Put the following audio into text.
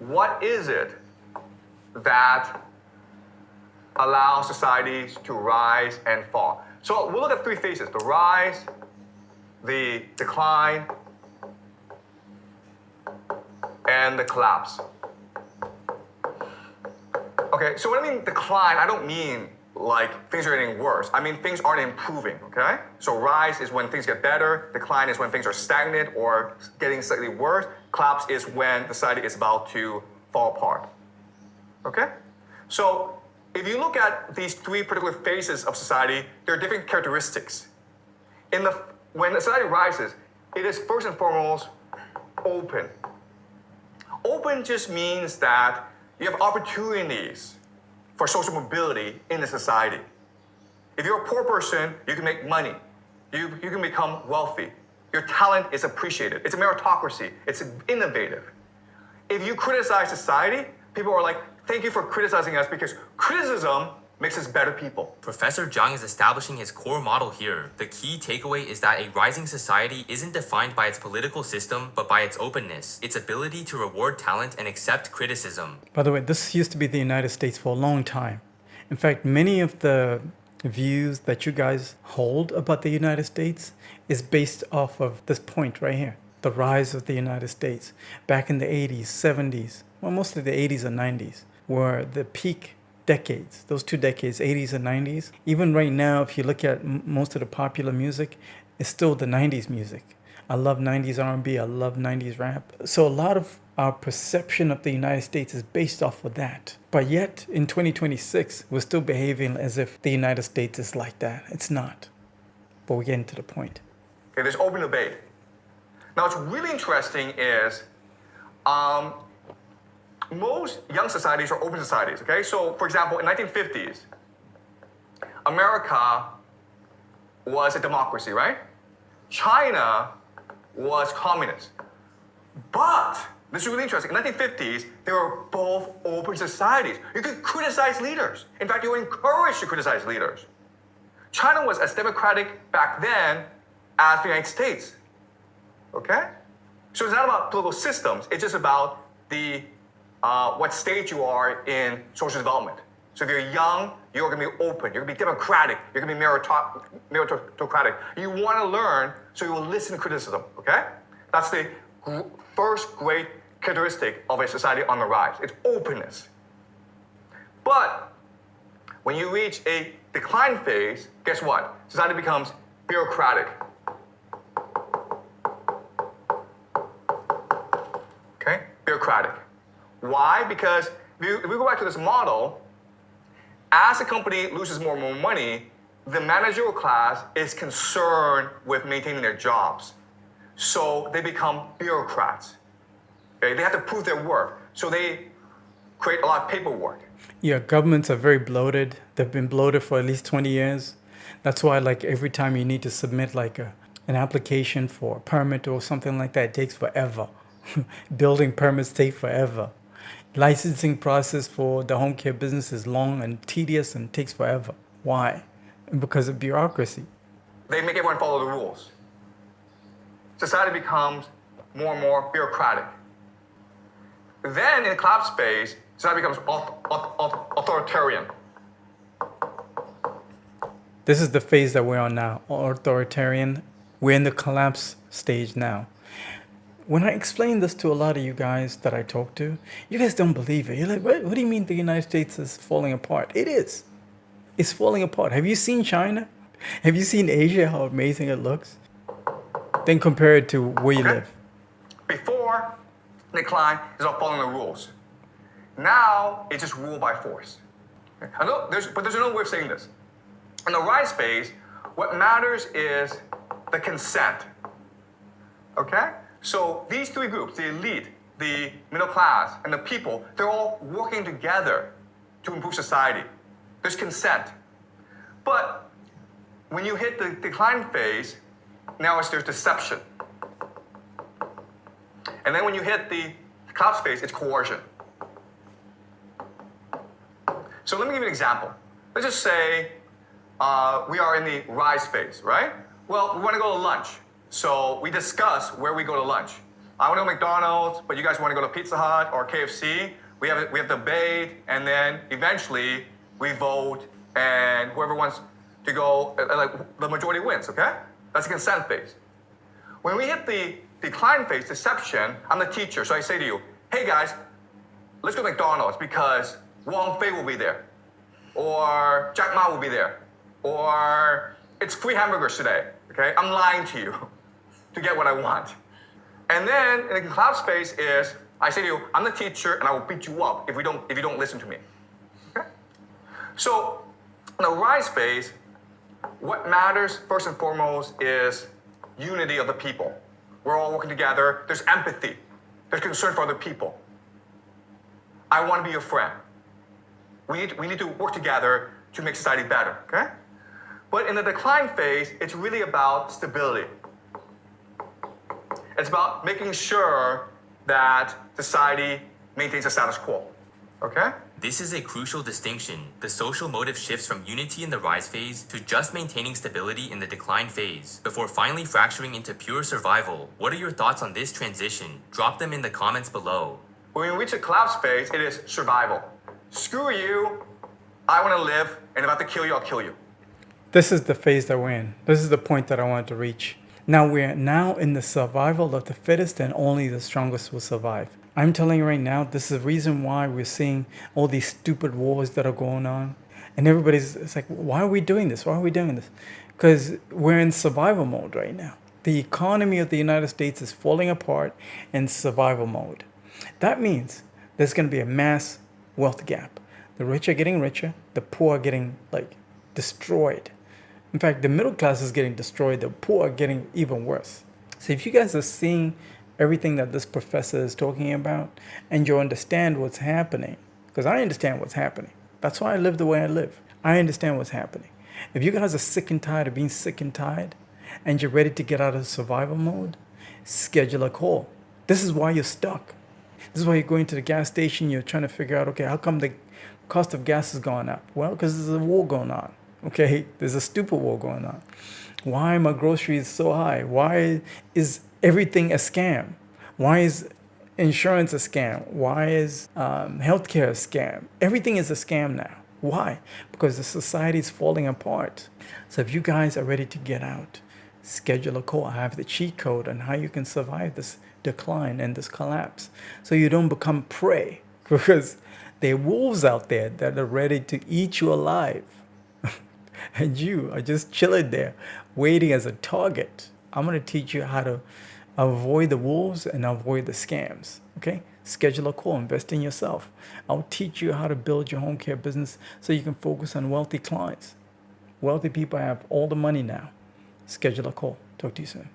what is it that allows societies to rise and fall? So we'll look at three phases: the rise, the decline, and the collapse. Okay, so when I mean decline, I don't mean like things are getting worse. I mean things aren't improving, okay? So rise is when things get better, decline is when things are stagnant or getting slightly worse, collapse is when society is about to fall apart, okay? So if you look at these three particular phases of society, there are different characteristics. When society rises, it is first and foremost open. Open just means that you have opportunities for social mobility in the society. If you're a poor person, you can make money. You can become wealthy. Your talent is appreciated. It's a meritocracy. It's innovative. If you criticize society, people are like, thank you for criticizing us, because criticism makes us better people. Professor Zhang is establishing his core model here. The key takeaway is that a rising society isn't defined by its political system, but by its openness, its ability to reward talent and accept criticism. By the way, this used to be the United States for a long time. In fact, many of the views that you guys hold about the United States is based off of this point right here, the rise of the United States. Back in the 80s, 70s, well, mostly the 80s and 90s, were the peak decades, those 2 decades, 80s and 90s. Even right now, if you look at most of the popular music, it's still the 90s music. I love 90s R&B, I love 90s rap. So a lot of our perception of the United States is based off of that. But yet, in 2026, we're still behaving as if the United States is like that. It's not. But we're getting to the point. Okay, there's open debate. Now, what's really interesting is most young societies are open societies, okay? So, for example, in 1950s, America was a democracy, right? China was communist. But, this is really interesting, in the 1950s, they were both open societies. You could criticize leaders. In fact, you were encouraged to criticize leaders. China was as democratic back then as the United States, okay? So it's not about political systems, it's just about what stage you are in social development. So if you're young, you're going to be open, you're going to be democratic, you're going to be meritocratic. You want to learn, so you will listen to criticism, okay? That's the first great characteristic of a society on the rise. It's openness. But when you reach a decline phase, guess what? Society becomes bureaucratic. Okay? Bureaucratic. Why? Because if we go back to this model, as a company loses more and more money, the managerial class is concerned with maintaining their jobs. So they become bureaucrats. Okay? They have to prove their worth. So they create a lot of paperwork. Yeah, governments are very bloated. They've been bloated for at least 20 years. That's why, like, every time you need to submit like an application for a permit or something like that, it takes forever. Building permits take forever. Licensing process for the home care business is long and tedious and takes forever. Why? Because of bureaucracy. They make everyone follow the rules. Society becomes more and more bureaucratic. Then in the collapse phase, society becomes authoritarian. This is the phase that we're on now, authoritarian. We're in the collapse stage now. When I explain this to a lot of you guys that I talk to, you guys don't believe it. You're like, what do you mean the United States is falling apart? It is. It's falling apart. Have you seen China? Have you seen Asia, how amazing it looks? Then compare it to where you live. Before decline is all following the rules. Now it's just ruled by force. But there's another way of saying this. In the rise phase, what matters is the consent. Okay? So these three groups, the elite, the middle class, and the people, they're all working together to improve society. There's consent. But when you hit the decline phase, now there's deception. And then when you hit the collapse phase, it's coercion. So let me give you an example. Let's just say we are in the rise phase, right? Well, we want to go to lunch. So we discuss where we go to lunch. I want to go to McDonald's, but you guys want to go to Pizza Hut or KFC. We have debate, and then eventually we vote, and whoever wants to go, like the majority wins. Okay, that's the consent phase. When we hit the decline phase, deception, I'm the teacher, so I say to you, hey guys, let's go to McDonald's because Wong Fei will be there, or Jack Ma will be there, or it's free hamburgers today. Okay, I'm lying to you to get what I want. And then in the collapse phase is I say to you, I'm the teacher and I will beat you up if you don't listen to me. Okay? So in the rise phase, what matters first and foremost is unity of the people. We're all working together. There's empathy. There's concern for other people. I want to be your friend. We need to work together to make society better. Okay? But in the decline phase, it's really about stability. It's about making sure that society maintains a status quo. Okay? This is a crucial distinction. The social motive shifts from unity in the rise phase to just maintaining stability in the decline phase, before finally fracturing into pure survival. What are your thoughts on this transition? Drop them in the comments below. When we reach the collapse phase, it is survival. Screw you, I want to live, and if I have to kill you, I'll kill you. This is the phase that we're in. This is the point that I wanted to reach. Now we're now in the survival of the fittest, and only the strongest will survive. I'm telling you right now, this is the reason why we're seeing all these stupid wars that are going on. And it's like, why are we doing this? Why are we doing this? Because we're in survival mode right now. The economy of the United States is falling apart in survival mode. That means there's going to be a mass wealth gap. The rich are getting richer, the poor are getting destroyed. In fact, the middle class is getting destroyed, the poor are getting even worse. So if you guys are seeing everything that this professor is talking about and you understand what's happening, because I understand what's happening. That's why I live the way I live. I understand what's happening. If you guys are sick and tired of being sick and tired and you're ready to get out of survival mode, schedule a call. This is why you're stuck. This is why you're going to the gas station, you're trying to figure out, okay, how come the cost of gas is going up? Well, because there's a war going on. Okay, there's a stupid war going on. Why are my groceries so high? Why is everything a scam? Why is insurance a scam? Why is healthcare a scam? Everything is a scam now. Why? Because the society is falling apart. So if you guys are ready to get out, schedule a call. I have the cheat code on how you can survive this decline and this collapse, so you don't become prey. Because there are wolves out there that are ready to eat you alive. And you are just chilling there, waiting as a target. I'm going to teach you how to avoid the wolves and avoid the scams. Okay? Schedule a call. Invest in yourself. I'll teach you how to build your home care business so you can focus on wealthy clients. Wealthy people have all the money now. Schedule a call. Talk to you soon.